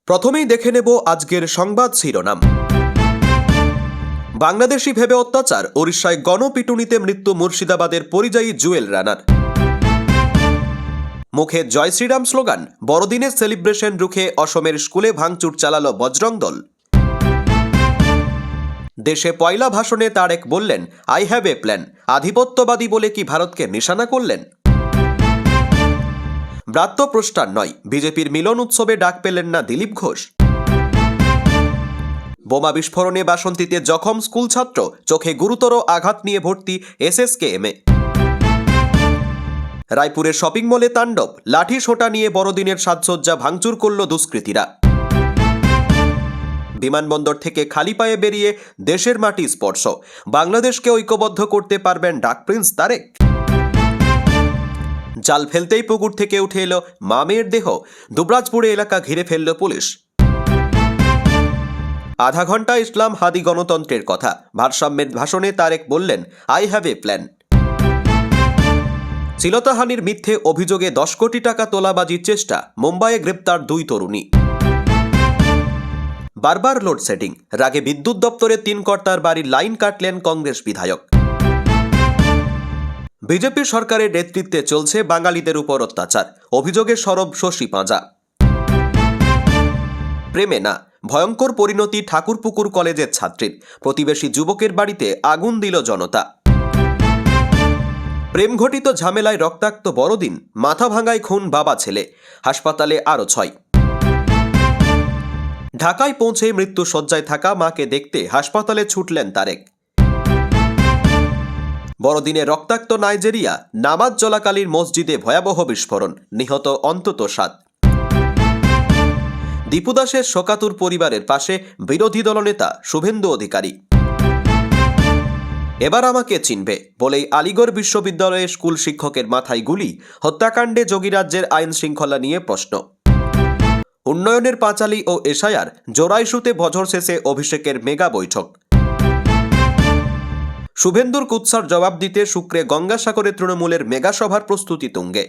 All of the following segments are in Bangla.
প্রথমেই দেখে নেব আজকের সংবাদ শিরোনাম। বাংলাদেশি ভেবে অত্যাচার, ওড়িশায় গণপিটুনিতে মৃত্যু মুর্শিদাবাদের পরিযায়ী জুয়েল রানার। মুখে জয় শ্রীরাম স্লোগান, বড়দিনের সেলিব্রেশন রুখে অসমের স্কুলে ভাঙচুর চালালো বজরং দল। দেশে পয়লা ভাষণে তারেক বললেন, আই হ্যাভ এ প্ল্যান। আধিপত্যবাদী বলে কি ভারতকে নিশানা করলেন? ব্রাত্য প্রস্টার নয়, বিজেপির মিলন উৎসবে ডাক পেলেন না দিলীপ ঘোষ। বোমা বিস্ফোরণে বাসন্তীতে জখম স্কুল ছাত্র, চোখে গুরুতর আঘাত নিয়ে ভর্তি এসএসকেএমে। রায়পুরের শপিং মলে তাণ্ডব, লাঠি সোঁটা নিয়ে বড়দিনের সাজসজ্জা ভাঙচুর করল দুষ্কৃতীরা। বিমানবন্দর থেকে খালি পায়ে বেরিয়ে দেশের মাটি স্পর্শ, বাংলাদেশকে ঐক্যবদ্ধ করতে পারবেন ডাক প্রিন্স তারেক। জাল ফেলতেই পুকুর থেকে উঠে এলো মা মেয়ের দেহ, দুবরাজপুরে এলাকা ঘিরে ফেলল পুলিশ। আধা ঘন্টা ইসলাম হাদি গণতন্ত্রের কথা, ভারসাম্যের ভাষণে তারেক বললেন, আই হ্যাভ এ প্ল্যান। শ্লীলতাহানির মিথ্যে অভিযোগে 10 কোটি টাকা তোলাবাজির চেষ্টা, মুম্বাইয়ে গ্রেপ্তার 2 তরুণী। বারবার লোডশেডিং, রাগে বিদ্যুৎ দপ্তরের 3 কর্তার বাড়ির লাইন কাটলেন কংগ্রেস বিধায়ক। বিজেপি সরকারের নেতৃত্বে চলছে বাঙালিদের উপর অত্যাচার, অভিযোগে সরব শশী পাঁজা। প্রেমে না, ভয়ঙ্কর পরিণতি ঠাকুরপুকুর কলেজের ছাত্রীর, প্রতিবেশী যুবকের বাড়িতে আগুন দিল জনতা। প্রেমঘটিত ঝামেলায় রক্তাক্ত বড়দিন, মাথা ভাঙায় খুন বাবা ছেলে, হাসপাতালে আরও 6। ঢাকায় পৌঁছে মৃত্যু শয্যায় থাকা মাকে দেখতে হাসপাতালে ছুটলেন তারেক। বড়দিনে রক্তাক্ত নাইজেরিয়া, নামাজ চলাকালীন মসজিদে ভয়াবহ বিস্ফোরণ, নিহত অন্তত 7। দীপু দাসের শোকাতুর পরিবারের পাশে বিরোধী দলনেতা শুভেন্দু অধিকারী। এবার আমাকে চিনবে বলেই আলিগড় বিশ্ববিদ্যালয়ে স্কুল শিক্ষকের মাথায় গুলি, হত্যাকাণ্ডে যোগীরাজ্যের আইন শৃঙ্খলা নিয়ে প্রশ্ন। উন্নয়নের পাঁচালী ও এশায়ার, জোড়াইশুতে বছর শেষে অভিষেকের মেগা বৈঠক। শুভেন্দুর কুৎসার জবাব দিতে শুক্রে গঙ্গাসাগরে তৃণমূলের মেগাসভার প্রস্তুতি তুঙ্গে।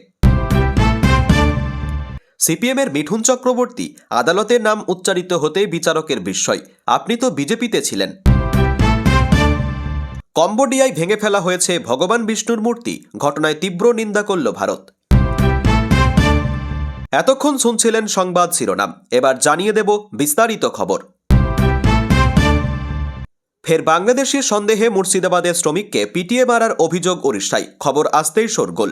সিপিএমের মিঠুন চক্রবর্তী, আদালতের নাম উচ্চারিত হতেই বিচারকের বিস্ময়, আপনি তো বিজেপিতে ছিলেন। কম্বোডিয়ায় ভেঙে ফেলা হয়েছে ভগবান বিষ্ণুর মূর্তি, ঘটনায় তীব্র নিন্দা করল ভারত। এতক্ষণ শুনছিলেন সংবাদ শিরোনাম, এবার জানিয়ে দেব বিস্তারিত খবর। ফের বাংলাদেশি সন্দেহে মুর্শিদাবাদের শ্রমিককে পিটিয়ে মারার অভিযোগ ওড়িশায়, খবর আসতেই শোরগোল।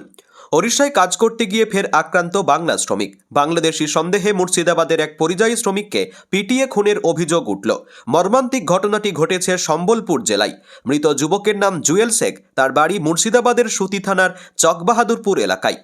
ওড়িশায় কাজ করতে গিয়ে ফের আক্রান্ত বাংলা শ্রমিক, বাংলাদেশি সন্দেহে মুর্শিদাবাদের এক পরিযায়ী শ্রমিককে পিটিয়ে খুনের অভিযোগ উঠল। মর্মান্তিক ঘটনাটি ঘটেছে সম্বলপুর জেলায়। মৃত যুবকের নাম জুয়েল শেখ, তার বাড়ি মুর্শিদাবাদের সুতি থানার চকবাহাদুরপুর এলাকায়।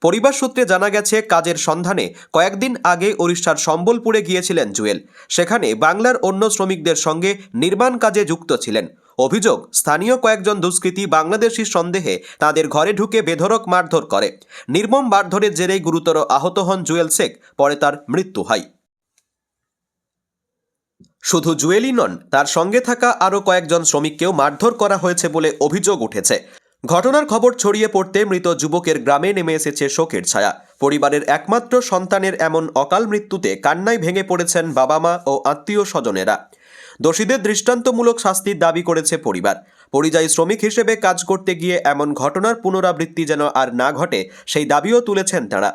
পরিবার সূত্রে জানা গেছে, কাজের সন্ধানে কয়েকদিন আগে ওড়িশার সম্বলপুরে গিয়েছিলেন জুয়েল। সেখানে বাংলার অন্য শ্রমিকদের সঙ্গে নির্মাণ কাজে যুক্ত ছিলেন। অভিযোগ, স্থানীয় কয়েকজন দুষ্কৃতী বাংলাদেশি সন্দেহে তাদের ঘরে ঢুকে বেধড়ক মারধর করে। নির্মম মারধরের জেরেই গুরুতর আহত হন জুয়েল শেখ, পরে তার মৃত্যু হয়। শুধু জুয়েলই নন, তার সঙ্গে থাকা আরও কয়েকজন শ্রমিককেও মারধর করা হয়েছে বলে অভিযোগ উঠেছে। ঘটনার খবর ছড়িয়ে পড়তে মৃত যুবকের গ্রামে নেমে এসেছে শোকের ছায়া। পরিবারের একমাত্র সন্তানের এমন অকাল মৃত্যুতে কান্নায় ভেঙে পড়েছেন বাবা মা ও আত্মীয় স্বজনেরা। দোষীদের দৃষ্টান্তমূলক শাস্তির দাবি করেছে পরিবার। পরিযায়ী শ্রমিক হিসেবে কাজ করতে গিয়ে এমন ঘটনার পুনরাবৃত্তি যেন আর না ঘটে, সেই দাবিও তুলেছেন তারা।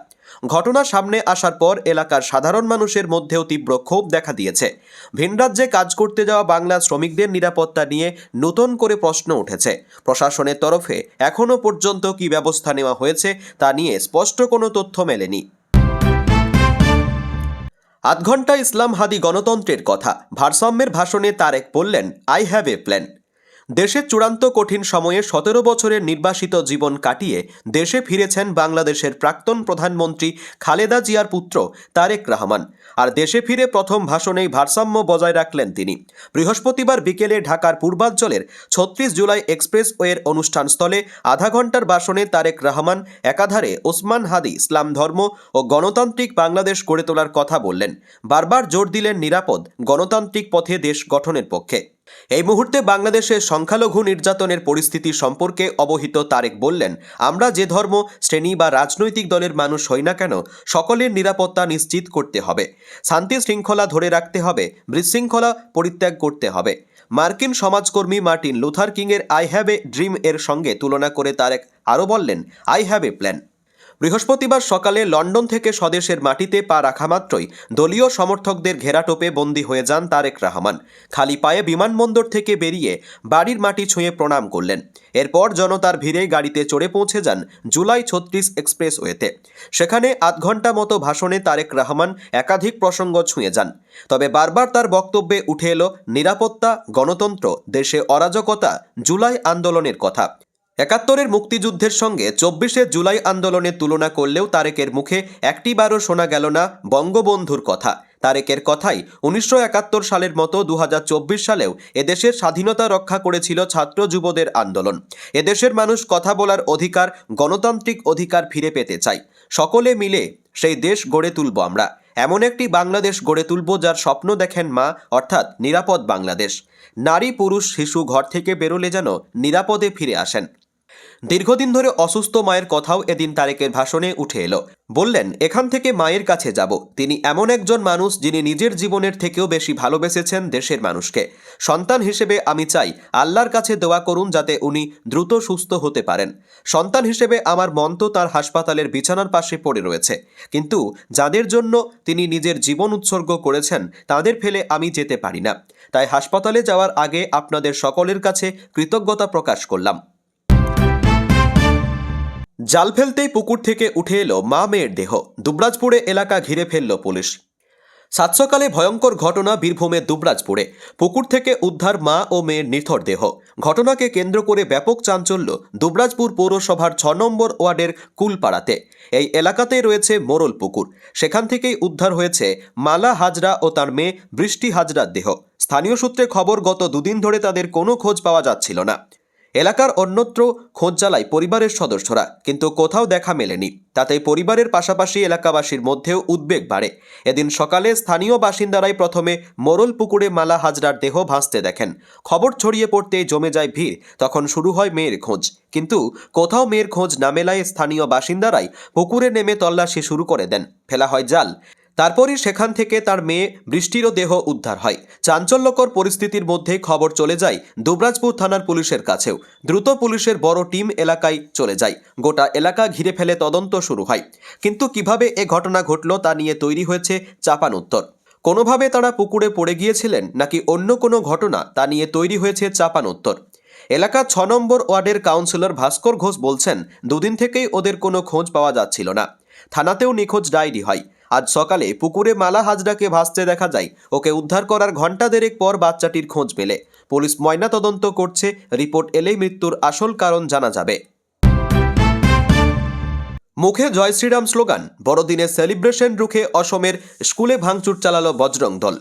ঘটনা সামনে আসার পর এলাকার সাধারণ মানুষের মধ্যেও তীব্র ক্ষোভ দেখা দিয়েছে। ভিন রাজ্যে কাজ করতে যাওয়া বাংলা শ্রমিকদের নিরাপত্তা নিয়ে নতুন করে প্রশ্ন উঠেছে। প্রশাসনের তরফে এখনও পর্যন্ত কী ব্যবস্থা নেওয়া হয়েছে তা নিয়ে স্পষ্ট কোনো তথ্য মেলেনি। আধ ঘন্টা ইসলাম হাদি গণতন্ত্রের কথা, ভারসাম্যের ভাষণে তারেক বললেন, আই হ্যাভ এ প্ল্যান। দেশের চূড়ান্ত কঠিন সময়ে 17 বছরের নির্বাসিত জীবন কাটিয়ে দেশে ফিরেছেন বাংলাদেশের প্রাক্তন প্রধানমন্ত্রী খালেদা জিয়ার পুত্র তারেক রহমান। আর দেশে ফিরে প্রথম ভাষণেই ভারসাম্য বজায় রাখলেন তিনি। বৃহস্পতিবার বিকেলে ঢাকার পূর্বাঞ্চলের 36 জুলাই এক্সপ্রেসওয়ের অনুষ্ঠানস্থলে আধা ঘন্টার ভাষণে তারেক রহমান একাধারে ওসমান হাদি, ইসলাম ধর্ম ও গণতান্ত্রিক বাংলাদেশ গড়ে তোলার কথা বললেন। বারবার জোর দিলেন নিরাপদ গণতান্ত্রিক পথে দেশ গঠনের পক্ষে। এই মুহূর্তে বাংলাদেশে সংখ্যালঘু নির্যাতনের পরিস্থিতি সম্পর্কে অবহিত তারেক বললেন, আমরা যে ধর্ম, শ্রেণী বা রাজনৈতিক দলের মানুষ হই না কেন, সকলের নিরাপত্তা নিশ্চিত করতে হবে, শান্তি শৃঙ্খলা ধরে রাখতে হবে, বিশৃঙ্খলা পরিত্যাগ করতে হবে। মার্কিন সমাজকর্মী মার্টিন লুথার কিংয়ের আই হ্যাভ এ ড্রিম এর সঙ্গে তুলনা করে তারেক আরও বললেন, আই হ্যাভ এ প্ল্যান। বৃহস্পতিবার সকালে লন্ডন থেকে স্বদেশের মাটিতে পা রাখা মাত্রই দলীয় সমর্থকদের ঘেরাটোপে বন্দী হয়ে যান তারেক রহমান। খালি পায়ে বিমানবন্দর থেকে বেরিয়ে বাড়ির মাটি ছুঁয়ে প্রণাম করলেন। এরপর জনতার ভিড়ে গাড়িতে চড়ে পৌঁছে যান জুলাই 36 এক্সপ্রেসওয়েতে। সেখানে আধ ঘন্টা মতো ভাষণে তারেক রহমান একাধিক প্রসঙ্গ ছুঁয়ে যান। তবে বারবার তার বক্তব্যে উঠে এলো নিরাপত্তা, গণতন্ত্র, দেশে অরাজকতা, জুলাই আন্দোলনের কথা। ৭১-এর মুক্তিযুদ্ধের সঙ্গে ২৪শে জুলাই আন্দোলনের তুলনা করলেও তারেকের মুখে একটিবারও শোনা গেল না বঙ্গবন্ধুর কথা। তারেকের কথাই ১৯৭১ সালের মতো ২০২৪ সালেও এদেশের স্বাধীনতা রক্ষা করেছিল ছাত্র যুবদের আন্দোলন। এদেশের মানুষ কথা বলার অধিকার, গণতান্ত্রিক অধিকার ফিরে পেতে চাই। সকলে মিলে সেই দেশ গড়ে তুলব আমরা। এমন একটি বাংলাদেশ গড়ে তুলব যার স্বপ্ন দেখেন মা, অর্থাৎ নিরাপদ বাংলাদেশ। নারী, পুরুষ, শিশু ঘর থেকে বেরোলে যেন নিরাপদে ফিরে আসেন। দীর্ঘদিন ধরে অসুস্থ মায়ের কথাও এদিন তারেকের ভাষণে উঠে এলো। বললেন, এখান থেকে মায়ের কাছে যাব। তিনি এমন একজন মানুষ যিনি নিজের জীবনের থেকেও বেশি ভালোবেসেছেন দেশের মানুষকে। সন্তান হিসেবে আমি চাই আল্লাহর কাছে দোয়া করুন যাতে উনি দ্রুত সুস্থ হতে পারেন। সন্তান হিসেবে আমার মন তো তার হাসপাতালের বিছানার পাশে পড়ে রয়েছে, কিন্তু যাদের জন্য তিনি নিজের জীবন উৎসর্গ করেছেন তাদের ফেলে আমি যেতে পারি না। তাই হাসপাতালে যাওয়ার আগে আপনাদের সকলের কাছে কৃতজ্ঞতা প্রকাশ করলাম। জাল ফেলতেই পুকুর থেকে উঠে এলো মা মেয়ের দেহ। দুবরাজপুরে এলাকা ঘিরে ফেলল পুলিশ। সাত সকালে ভয়ঙ্কর ঘটনা বীরভূমের দুবরাজপুরে। পুকুর থেকে উদ্ধার মা ও মেয়ের নিথর দেহ। ঘটনাকে কেন্দ্র করে ব্যাপক চাঞ্চল্য দুবরাজপুর পৌরসভার ৬ নম্বর ওয়ার্ডের কুলপাড়াতে। এই এলাকাতেই রয়েছে মোরল পুকুর। সেখান থেকেই উদ্ধার হয়েছে মালা হাজরা ও তার মেয়ে বৃষ্টি হাজরার দেহ। স্থানীয় সূত্রে খবর, গত দুদিন ধরে তাদের কোনো খোঁজ পাওয়া যাচ্ছিল না। এলাকার অন্যত্র খোঁজ চালায় পরিবারের সদস্যরা, কিন্তু কোথাও দেখা মেলেনি। তাতে পরিবারের পাশাপাশি এলাকাবাসীর মধ্যেও উদ্বেগ বাড়ে। এদিন সকালে স্থানীয় বাসিন্দারাই প্রথমে মোরল পুকুরে মালা হাজরার দেহ ভাসতে দেখেন। খবর ছড়িয়ে পড়তেই জমে যায় ভিড়। তখন শুরু হয় মেয়ের খোঁজ, কিন্তু কোথাও মেয়ের খোঁজ না মেলায় স্থানীয় বাসিন্দারাই পুকুরে নেমে তল্লাশি শুরু করে দেন। ফেলা হয় জাল। তারপরই সেখান থেকে তার মেয়ে বৃষ্টিরও দেহ উদ্ধার হয়। চাঞ্চল্যকর পরিস্থিতির মধ্যে খবর চলে যায় দুবরাজপুর থানার পুলিশের কাছেও। দ্রুত পুলিশের বড় টিম এলাকায় চলে যায়। গোটা এলাকা ঘিরে ফেলে তদন্ত শুরু হয়। কিন্তু কিভাবে এ ঘটনা ঘটল তা নিয়ে তৈরি হয়েছে চাপানোত্তর। কোনোভাবে তারা পুকুরে পড়ে গিয়েছিলেন নাকি অন্য কোনো ঘটনা, তা নিয়ে তৈরি হয়েছে চাপানোত্তর। এলাকার ৬ নম্বর ওয়ার্ডের কাউন্সিলর ভাস্কর ঘোষ বলছেন, দুদিন থেকেই ওদের কোনো খোঁজ পাওয়া যাচ্ছিল না। থানাতেও নিখোঁজ ডায়েরি হয়। আজ সকালে পুকুরে মালা হাজরাকে ভাসতে দেখা যায়। ওকে উদ্ধার করার ঘণ্টা দেড়েক পর বাচ্চাটির খোঁজ মেলে। পুলিশ ময়নাতদন্ত করছে। রিপোর্ট এলেই মৃত্যুর আসল কারণ জানা যাবে। মুখে জয় শ্রীরাম স্লোগান, বড়দিনের সেলিব্রেশন রুখে অসমের স্কুলে ভাঙচুর চালালো বজরং দল।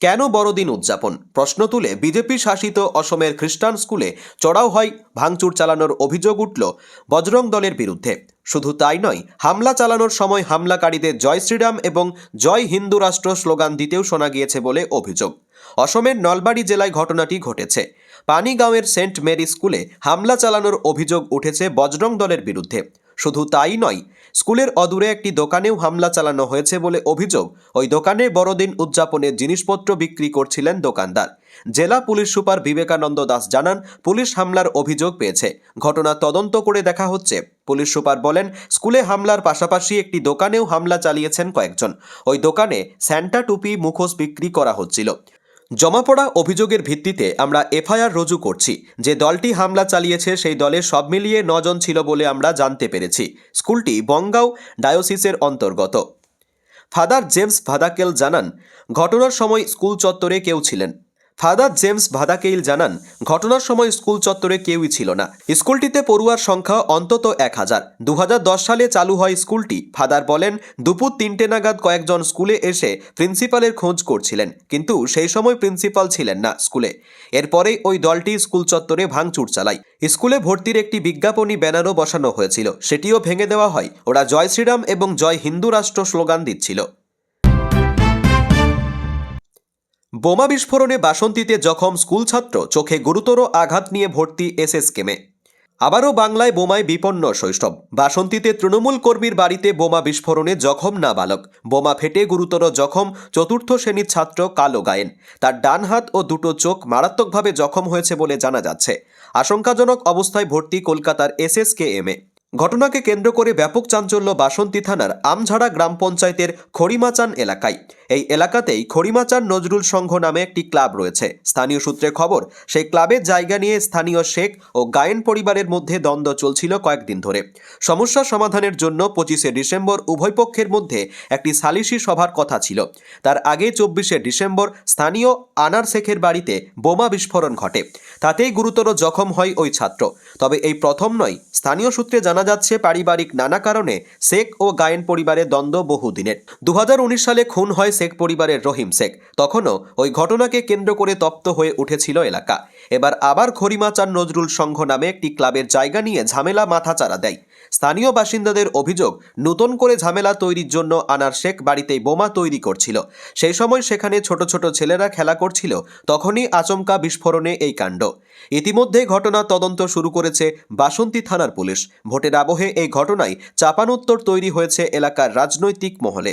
কেন বড়দিন উদযাপন? প্রশ্ন তুলে বিজেপি শাসিত অসমের খ্রিস্টান স্কুলে চড়াও হয় ভাঙচুর চালানোর অভিযোগ উঠল বজরং দলের বিরুদ্ধে। শুধু তাই নয়, হামলা চালানোর সময় হামলাকারীদের জয় শ্রীরাম এবং জয় হিন্দু রাষ্ট্র স্লোগান দিতেও শোনা গিয়েছে বলে অভিযোগ। অসমের নলবাড়ি জেলায় ঘটনাটি ঘটেছে। পানিগাঁওয়ের সেন্ট মেরি স্কুলে হামলা চালানোর অভিযোগ উঠেছে বজরং দলের বিরুদ্ধে। শুধু তাই নয়, স্কুলের অদূরে একটি দোকানেও হামলা চালানো হয়েছে বলে অভিযোগ। ওই দোকানে বড়দিন উদযাপনের জিনিসপত্র বিক্রি করছিলেন দোকানদার। জেলা পুলিশ সুপার বিবেকানন্দ দাস জানান, পুলিশ হামলার অভিযোগ পেয়েছে। ঘটনা তদন্ত করে দেখা হচ্ছে। পুলিশ সুপার বলেন, স্কুলে হামলার পাশাপাশি একটি দোকানেও হামলা চালিয়েছেন কয়েকজন। ওই দোকানে স্যান্টা টুপি, মুখোশ বিক্রি করা হচ্ছিল। জমা পড়া অভিযোগের ভিত্তিতে আমরা এফআইআর রুজু করছি। যে দলটি হামলা চালিয়েছে সেই দলে সব মিলিয়ে ৯ জন ছিল বলে আমরা জানতে পেরেছি। স্কুলটি বঙ্গাও ডায়োসিসের অন্তর্গত। ফাদার জেমস ভাদাকেল জানান, ঘটনার সময় স্কুল চত্বরে কেউ ছিলেন। ফাদার জেমস ভাদাকেইল জানান, ঘটনার সময় স্কুল চত্বরে কেউই ছিল না। স্কুলটিতে পড়ুয়ার সংখ্যা অন্তত ১,০০০। ২০১০ সালে চালু হয় স্কুলটি। ফাদার বলেন, দুপুর ৩টে নাগাদ কয়েকজন স্কুলে এসে প্রিন্সিপালের খোঁজ করছিলেন, কিন্তু সেই সময় প্রিন্সিপাল ছিলেন না স্কুলে। এরপরেই ওই দলটি স্কুল চত্বরে ভাঙচুর চালায়। স্কুলে ভর্তির একটি বিজ্ঞাপনী ব্যানারও বসানো হয়েছিল, সেটিও ভেঙে দেওয়া হয়। ওরা জয় শ্রীরাম এবং জয় হিন্দু রাষ্ট্র স্লোগান দিচ্ছিল। বোমা বিস্ফোরণে বাসন্তীতে জখম স্কুল ছাত্র, চোখে গুরুতর আঘাত নিয়ে ভর্তি এসএসকেমে। আবারও বাংলায় বোমায় বিপন্ন শৈশব। বাসন্তীতে তৃণমূল কর্মীর বাড়িতে বোমা বিস্ফোরণে জখম নাবালক। বোমা ফেটে গুরুতর জখম চতুর্থ শ্রেণীর ছাত্র কালো গায়েন। তার ডান হাত ও দুটো চোখ মারাত্মকভাবে জখম হয়েছে বলে জানা যাচ্ছে। আশঙ্কাজনক অবস্থায় ভর্তি কলকাতার এসএসকেএমে। ঘটনাকে কেন্দ্র করে ব্যাপক চাঞ্চল্য বাসন্তী থানার আমঝাড়া গ্রাম পঞ্চায়েতের খড়িমাচান এলাকায়। এই এলাকাতেই খড়িমাচান নজরুল সংঘ নামে একটি ক্লাব রয়েছে। স্থানীয় সূত্রে খবর, সেই ক্লাবের জায়গা নিয়ে স্থানীয় শেখ ও গায়েন পরিবারের মধ্যে দ্বন্দ্ব চলছিল কয়েকদিন ধরে। সমস্যা সমাধানের জন্য 25শে ডিসেম্বর উভয় পক্ষের মধ্যে একটি সালিশি সভার কথা ছিল। তার আগে 24শে ডিসেম্বর স্থানীয় আনার শেখের বাড়িতে বোমা বিস্ফোরণ ঘটে। তাতেই গুরুতর জখম হয় ওই ছাত্র। তবে এই প্রথম নয়। স্থানীয় সূত্রে জানা যাচ্ছে, পারিবারিক নানা কারণে শেখ ও গায়েন পরিবারের দ্বন্দ্ব বহুদিনের। 2019 সালে খুন হয় শেখ পরিবারের রহিম শেখ। তখনও ওই ঘটনাকে কেন্দ্র করে তপ্ত হয়ে উঠেছিল এলাকা। এবার আবার খড়িমাচান নজরুল সংঘ নামে একটি ক্লাবের জায়গা নিয়ে ঝামেলা মাথাচাড়া দেয়। স্থানীয় বাসিন্দাদের অভিযোগ, নতুন করে ঝামেলা তৈরির জন্য আনার শেখ বাড়িতেই বোমা তৈরি করছিল। সেই সময় সেখানে ছোট ছোট ছেলেরা খেলা করছিল, তখনই আচমকা বিস্ফোরণে এই কাণ্ড। ইতিমধ্যে ঘটনা তদন্ত শুরু করেছে বাসন্তী থানার পুলিশ। ভোটের আবহে এই ঘটনায় চাপানোত্তর তৈরি হয়েছে এলাকার রাজনৈতিক মহলে।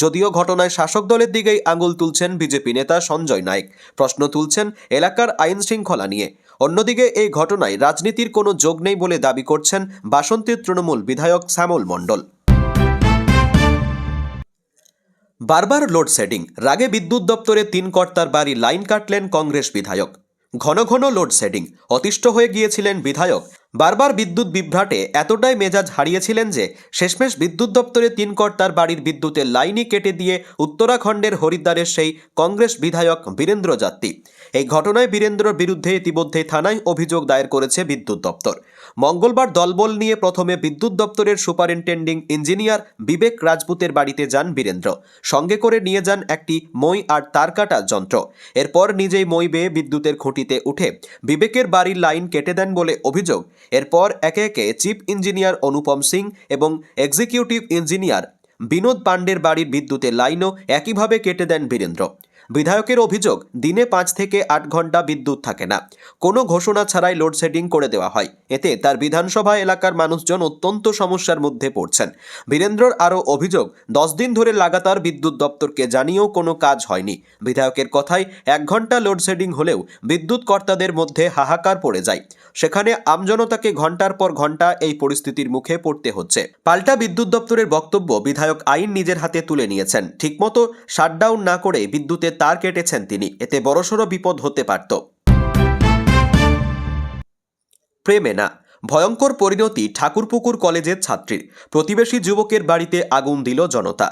যদিও ঘটনায় শাসক দলের দিকেই আঙুল তুলছেন বিজেপি নেতা সঞ্জয় নায়েক। প্রশ্ন তুলছেন এলাকার আইন শৃঙ্খলা নিয়ে। অন্যদিকে এই ঘটনায় রাজনীতির কোনো যোগ নেই বলে দাবি করছেন বাসন্তীর তৃণমূল বিধায়ক শ্যামল মণ্ডল। বারবার লোডশেডিং, রাগে বিদ্যুৎ দপ্তরে 3 কর্তার বাড়ি লাইন কাটলেন কংগ্রেস বিধায়ক। ঘন ঘন লোডশেডিং, অতিষ্ঠ হয়ে গিয়েছিলেন বিধায়ক। বারবার বিদ্যুৎ বিভ্রাটে এতটাই মেজাজ হারিয়েছিলেন যে শেষমেশ বিদ্যুৎ দপ্তরে 3 কর্তার বাড়ির বিদ্যুতের লাইনই কেটে দিয়ে উত্তরাখণ্ডের হরিদ্বারের সেই কংগ্রেস বিধায়ক বীরেন্দ্র যাত্রী। এই ঘটনায় বীরেন্দ্রর বিরুদ্ধে ইতিমধ্যে থানায় অভিযোগ দায়ের করেছে বিদ্যুৎ দপ্তর। মঙ্গলবার দলবল নিয়ে প্রথমে বিদ্যুৎ দপ্তরের সুপারিনটেন্ডিং ইঞ্জিনিয়ার বিবেক রাজপুতের বাড়িতে যান বীরেন্দ্র। সঙ্গে করে নিয়ে যান একটি মই আর তার কাটা যন্ত্র। এরপর নিজেই মই বেয়ে বিদ্যুতের খুঁটিতে উঠে বিবেকের বাড়ির লাইন কেটে দেন বলে অভিযোগ। এরপর একে একে চিফ ইঞ্জিনিয়ার অনুপম সিং এবং এক্সিকিউটিভ ইঞ্জিনিয়ার বিনোদ পাণ্ডের বাড়ির বিদ্যুতের লাইনও একইভাবে কেটে দেন বীরেন্দ্র। বিধায়কের অভিযোগ, দিনে 5 থেকে 8 ঘন্টা বিদ্যুৎ থাকে না। কোনো ঘোষণা ছাড়াই লোডশেডিং করে দেওয়া হয়। এতে তার বিধানসভা এলাকার মানুষজন অত্যন্ত সমস্যার মধ্যে পড়ছেন। বীরেন্দ্রর আরও অভিযোগ, 10 দিন ধরে লাগাতার বিদ্যুৎ দপ্তরকে জানিয়েও কোনো কাজ হয়নি। বিধায়কের কথায় 1 ঘন্টা লোডশেডিং হলেও বিদ্যুৎ কর্তাদের মধ্যে হাহাকার পড়ে যায়। সেখানে আমজনতাকে ঘন্টার পর ঘন্টা এই পরিস্থিতির মুখে পড়তে হচ্ছে। পাল্টা বিদ্যুৎ দপ্তরের বক্তব্য, বিধায়ক আইন নিজের হাতে তুলে নিয়েছেন। ঠিকমতো শাটডাউন না করে বিদ্যুতের তার কেটেছেন তিনি। এতে বড়সড় বিপদ হতে পারত। প্রেমে না, ভয়ঙ্কর পরিণতি ঠাকুরপুকুর কলেজের ছাত্রীর। প্রতিবেশী যুবকের বাড়িতে আগুন দিল জনতা।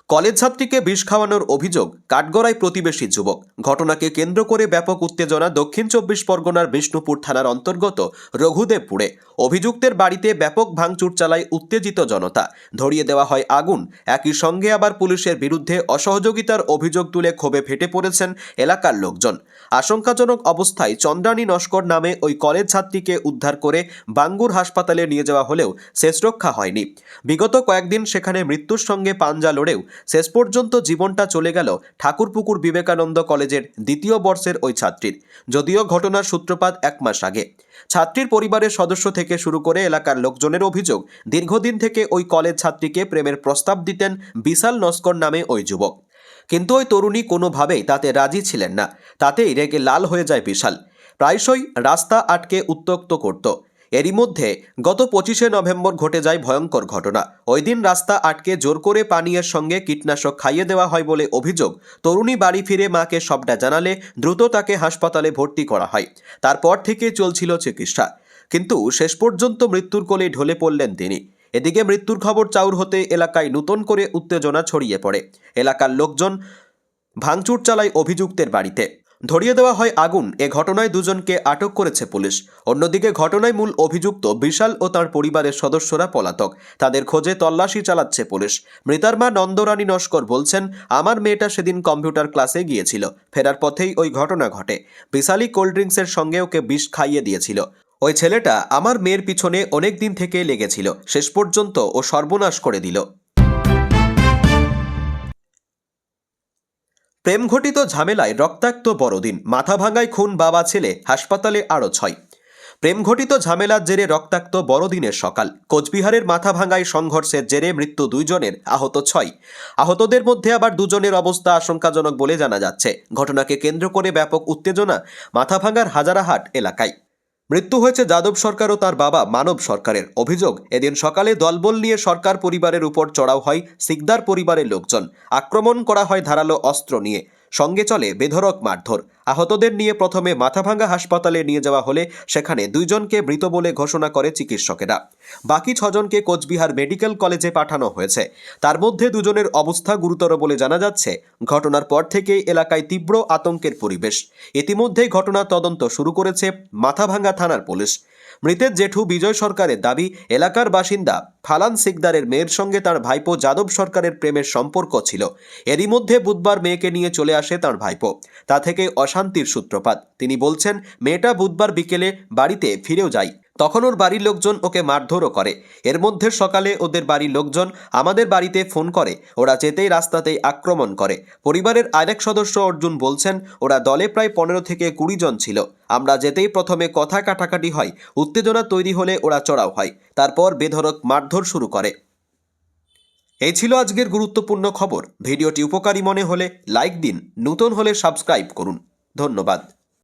কলেজ ছাত্রীকে বিষ খাওয়ানোর অভিযোগ, কাঠগড়ায় প্রতিবেশী যুবক। ঘটনাকে কেন্দ্র করে ব্যাপক উত্তেজনা দক্ষিণ 24 পরগনার বিষ্ণুপুর থানার অন্তর্গত রঘুদেবপুরে। অভিযুক্তের বাড়িতে ব্যাপক ভাঙচুর চালায় উত্তেজিত জনতা। ধরিয়ে দেওয়া হয় আগুন। একই সঙ্গে আবার পুলিশের বিরুদ্ধে অসহযোগিতার অভিযোগ তুলে ক্ষোভে ফেটে পড়েছেন এলাকার লোকজন। আশঙ্কাজনক অবস্থায় চন্দ্রানী নস্কর নামে ওই কলেজ ছাত্রীকে উদ্ধার করে বাঙ্গুর হাসপাতালে নিয়ে যাওয়া হলেও শেষ রক্ষা হয়নি। বিগত কয়েকদিন সেখানে মৃত্যুর সঙ্গে পাঞ্জা লড়েও শেষ পর্যন্ত জীবনটা চলে গেল ঠাকুরপুকুর বিবেকানন্দ কলেজের 2য় বর্ষের ওই ছাত্রীর। যদিও ঘটনার সূত্রপাত 1 মাস আগে। ছাত্রীর পরিবারের সদস্য থেকে শুরু করে এলাকার লোকজনের অভিযোগ, দীর্ঘদিন থেকে ওই কলেজ ছাত্রীকে প্রেমের প্রস্তাব দিতেন বিশাল নস্কর নামে ওই যুবক। কিন্তু ওই তরুণী কোনোভাবেই তাতে রাজি ছিলেন না। তাতেই রেগে লাল হয়ে যায় বিশাল। প্রায়শই রাস্তা আটকে উত্ত্যক্ত করত। এরই মধ্যে গত 25শে নভেম্বর ঘটে যায় ভয়ঙ্কর ঘটনা। ওই দিন রাস্তা আটকে জোর করে পানীয়ের সঙ্গে কীটনাশক খাইয়ে দেওয়া হয় বলে অভিযোগ। তরুণী বাড়ি ফিরে মাকে সবটা জানালে দ্রুত তাকে হাসপাতালে ভর্তি করা হয়। তারপর থেকে চলছিল চিকিৎসা, কিন্তু শেষ পর্যন্ত মৃত্যুর কোলে ঢলে পড়লেন তিনি। এদিকে মৃত্যুর খবর চাউর হতে এলাকায় নতুন করে উত্তেজনা ছড়িয়ে পড়ে। এলাকার লোকজন ভাঙচুর চালায় অভিযুক্তের বাড়িতে। ধরিয়ে দেওয়া হয় আগুন। এ ঘটনায় 2 জনকে আটক করেছে পুলিশ। অন্যদিকে ঘটনায় মূল অভিযুক্ত বিশাল ও তার পরিবারের সদস্যরা পলাতক। তাদের খোঁজে তল্লাশি চালাচ্ছে পুলিশ। মৃতার মা নন্দরানী নস্কর বলছেন, আমার মেয়েটা সেদিন কম্পিউটার ক্লাসে গিয়েছিল। ফেরার পথেই ওই ঘটনা ঘটে। বিশালই কোল্ড ড্রিঙ্কসের সঙ্গে ওকে বিষ খাইয়ে দিয়েছিল। ওই ছেলেটা আমার মেয়ের পিছনে অনেক দিন থেকে লেগেছিল। শেষ পর্যন্ত ও সর্বনাশ করে দিল। প্রেমঘটিত ঝামেলায় রক্তাক্ত বড়দিন, মাথা ভাঙায় খুন বাবা ছেলে, হাসপাতালে আরও 6। প্রেমঘটিত ঝামেলার জেরে রক্তাক্ত বড়দিনের সকাল। কোচবিহারের মাথা ভাঙায় সংঘর্ষের জেরে মৃত্যু 2 জনের, আহত 6। আহতদের মধ্যে আবার 2 জনের অবস্থা আশঙ্কাজনক বলে জানা যাচ্ছে। ঘটনাকে কেন্দ্র করে ব্যাপক উত্তেজনা মাথাভাঙার হাজারাহাট এলাকায়। মৃত্যু হয়েছে যাদব সরকার ও তার বাবা মানব সরকারের। অভিযোগ, এদিন সকালে দলবল নিয়ে সরকার পরিবারের উপর চড়াও হয় সিকদার পরিবারের লোকজন। আক্রমণ করা হয় ধারালো অস্ত্র নিয়ে, সঙ্গে চলে বেধড়ক মারধর। আহতদের নিয়ে প্রথমে মাথাভাঙ্গা হাসপাতালে নিয়ে যাওয়া হলে সেখানে 2 জনকে মৃত বলে ঘোষণা করে চিকিৎসকেরা। বাকি 6 জনকে কোচবিহার মেডিকেল কলেজে পাঠানো হয়েছে। তার মধ্যে 2 জনের অবস্থা গুরুতর বলে জানা যাচ্ছে। ঘটনার পর থেকেই এলাকায় তীব্র আতঙ্কের পরিবেশ। ইতিমধ্যেই ঘটনার তদন্ত শুরু করেছে মাথাভাঙ্গা থানার পুলিশ। মৃতের জেঠু বিজয় সরকারের দাবি, এলাকার বাসিন্দা ফালান সিকদারের মেয়ের সঙ্গে তার ভাইপো যাদব সরকারের প্রেমের সম্পর্ক ছিল। এরই মধ্যে বুধবার মেয়েকে নিয়ে চলে আসে তার ভাইপো। তা থেকে অশান্তির সূত্রপাত। তিনি বলছেন, মেয়েটা বুধবার বিকেলে বাড়িতে ফিরেও যায়, তখন ওর বাড়ির লোকজন ওকে মারধরও করে। এর মধ্যে সকালে ওদের বাড়ির লোকজন আমাদের বাড়িতে ফোন করে, ওরা যেতেই রাস্তাতেই আক্রমণ করে। পরিবারের আরেক সদস্য অর্জুন বলছেন, ওরা দলে প্রায় 15 থেকে 20 জন ছিল। আমরা যেতেই প্রথমে কথা কাটাকাটি হয়, উত্তেজনা তৈরি হলে ওরা চড়াও হয়, তারপর বেধড়ক মারধর শুরু করে। এই ছিল আজকের গুরুত্বপূর্ণ খবর। ভিডিওটি উপকারী মনে হলে লাইক দিন, নতুন হলে সাবস্ক্রাইব করুন। ধন্যবাদ।